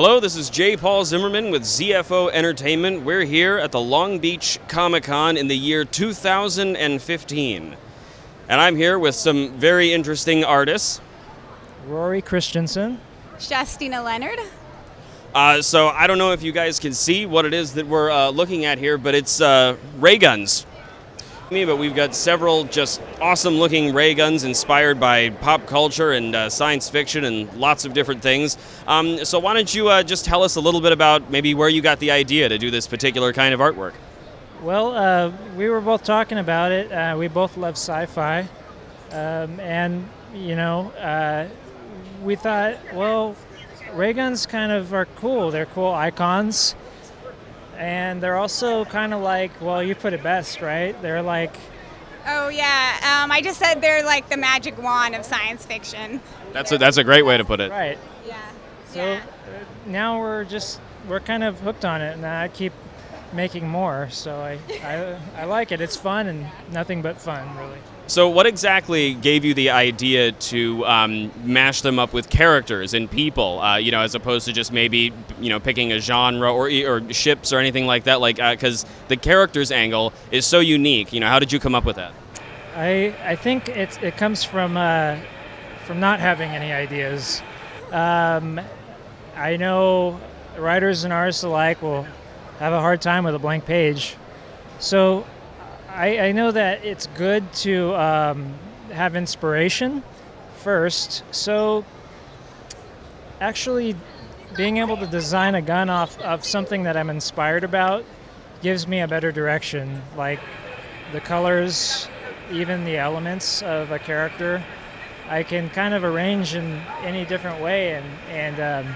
Hello, this is J. Paul Zimmerman with ZFO Entertainment. We're here at the Long Beach Comic-Con in the year 2015. And I'm here with some very interesting artists. Rory Christensen. Justina Leonard. So I don't know if you guys can see what it is that we're looking at here, but it's Rayguns. But we've got several just awesome-looking ray guns inspired by pop culture and science fiction and lots of different things. So why don't you just tell us a little bit about maybe where you got the idea to do this particular kind of artwork? Well, we were both talking about it. We both love sci-fi. And, we thought, well, ray guns kind of are cool. They're cool icons. And they're also kind of like, well, you put it best, right? They're like... Oh, yeah. I just said they're like the magic wand of science fiction. That's a great way to put it. Right. Yeah. So now we're kind of hooked on it, and I keep making more. So I like it. It's fun and nothing but fun, really. So what exactly gave you the idea to mash them up with characters and people, as opposed to just maybe, picking a genre or ships or anything like that? Like, because the characters angle is so unique. How did you come up with that? I think it comes from not having any ideas. I know writers and artists alike will have a hard time with a blank page. So I know that it's good to have inspiration first. So actually being able to design a gun off of something that I'm inspired about gives me a better direction. Like the colors, even the elements of a character, I can kind of arrange in any different way, and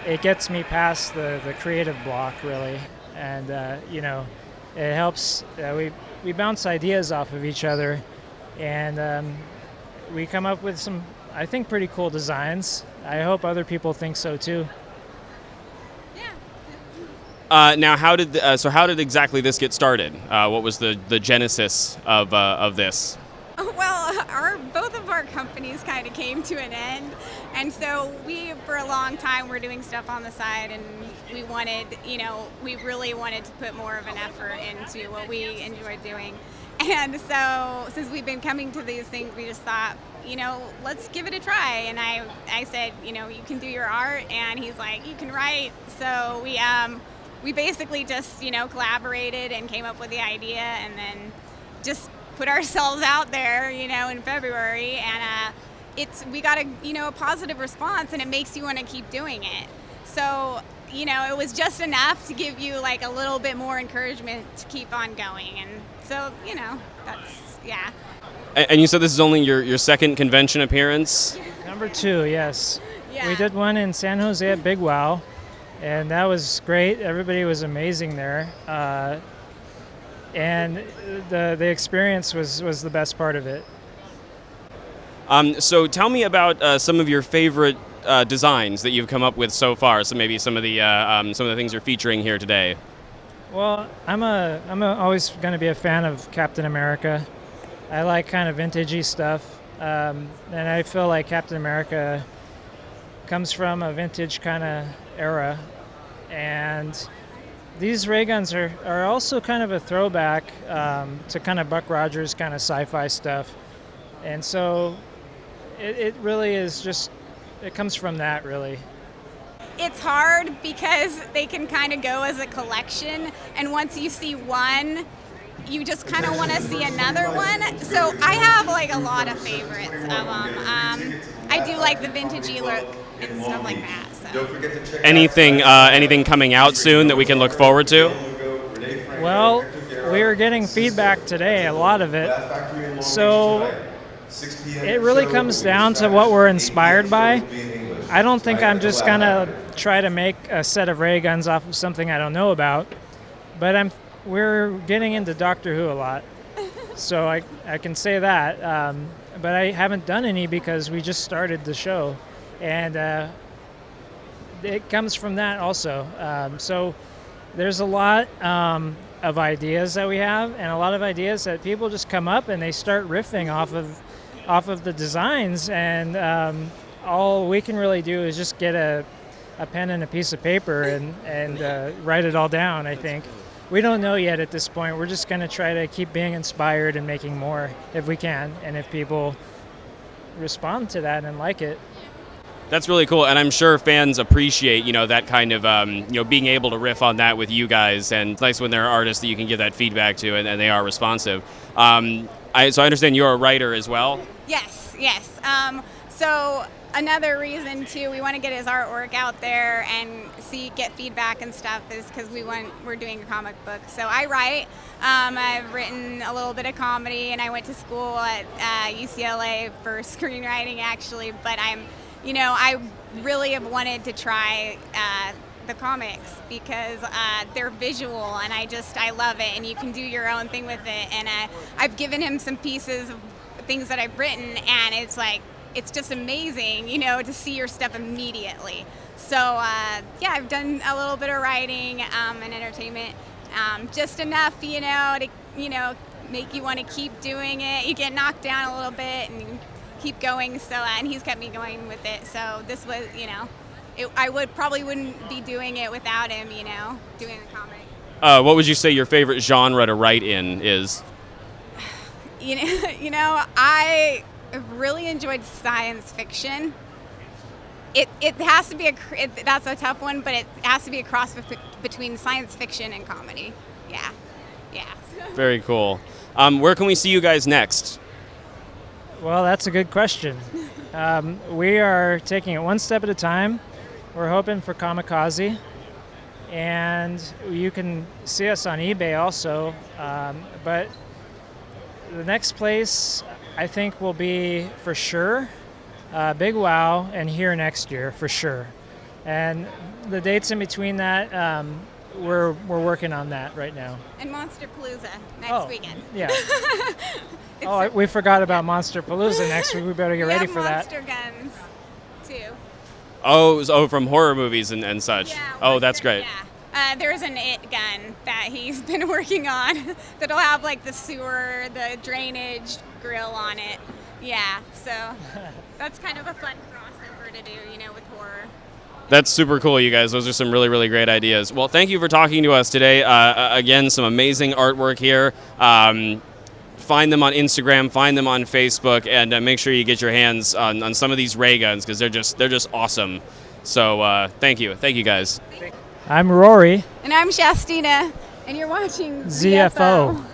it gets me past the creative block, really. And, it helps. We bounce ideas off of each other, and we come up with some, I think, pretty cool designs. I hope other people think so too. Yeah. Now, how did exactly this get started? What was the genesis of this? Well, both of our companies kind of came to an end, and so we, for a long time, were doing stuff on the side, and we really wanted to put more of an effort into what we enjoyed doing. And so, since we've been coming to these things, we just thought, let's give it a try. And I said, you can do your art, and he's like, you can write. So we basically just, collaborated and came up with the idea, and then just put ourselves out there, in February, and we got a positive response, and it makes you want to keep doing it. So, it was just enough to give you like a little bit more encouragement to keep on going, and so, that's, yeah. And you said this is only your second convention appearance? Number 2, yes. Yeah. We did one in San Jose at Big Wow, and that was great. Everybody was amazing there. And the experience was the best part of it. So tell me about some of your favorite designs that you've come up with so far. So maybe some of the things you're featuring here today. Well, I'm always going to be a fan of Captain America. I like kind of vintagey stuff, and I feel like Captain America comes from a vintage kind of era, and these ray guns are also kind of a throwback to kind of Buck Rogers kind of sci-fi stuff. And so it really is just, it comes from that, really. It's hard because they can kind of go as a collection, and once you see one, you just kind of want to see another one. So I have like a lot of favorites of them. I do like the vintagey look and stuff like that. So. Anything coming out soon that we can look forward to? Well, we were getting feedback today, a lot of it. So it really comes down to what we're inspired by. I don't think I'm just going to try to make a set of ray guns off of something I don't know about, but we're getting into Doctor Who a lot. So I can say that. But I haven't done any because we just started the show. And it comes from that also. So there's a lot of ideas that we have, and a lot of ideas that people just come up and they start riffing off of the designs, and all we can really do is just get a a pen and a piece of paper and write it all down, I think. We don't know yet at this point. We're just going to try to keep being inspired and making more if we can, and if people respond to that and like it. That's really cool, and I'm sure fans appreciate, that kind of, being able to riff on that with you guys, and it's nice when there are artists that you can give that feedback to, and they are responsive. So I understand you're a writer as well? Yes. So another reason, too, we want to get his artwork out there and get feedback and stuff is because we're doing a comic book. So I write. I've written a little bit of comedy, and I went to school at UCLA for screenwriting, actually, but I really have wanted to try the comics because they're visual, and I love it, and you can do your own thing with it. And I've given him some pieces of things that I've written, and it's just amazing, to see your stuff immediately. So I've done a little bit of writing and entertainment, just enough, to make you want to keep doing it. You get knocked down a little bit and you keep going. So and he's kept me going with it. So this was, I wouldn't be doing it without him, doing the comic. What would you say your favorite genre to write in is? I really enjoyed science fiction. It has to be that's a tough one, but it has to be a cross between science fiction and comedy. Yeah. Very cool. Where can we see you guys next? Well, that's a good question. We are taking it one step at a time. We're hoping for Kamikaze, and you can see us on eBay also. But the next place, I think, will be for sure Big Wow and Here next year for sure. And the dates in between that, we're working on that right now. And Monsterpalooza next weekend. Yeah. We forgot about Monsterpalooza next week. We better get ready for that. Monster guns too. From horror movies and such. Yeah, That's great. Yeah. There's an It gun that he's been working on that'll have the sewer, the drainage grill on it. Yeah, so that's kind of a fun crossover to do, with horror. That's super cool, you guys. Those are some really, really great ideas. Well, thank you for talking to us today. Again, some amazing artwork here. Find them on Instagram, find them on Facebook, and make sure you get your hands on some of these Rayguns because they're just awesome. So thank you guys. I'm Rory. And I'm Shastina, and you're watching ZFO.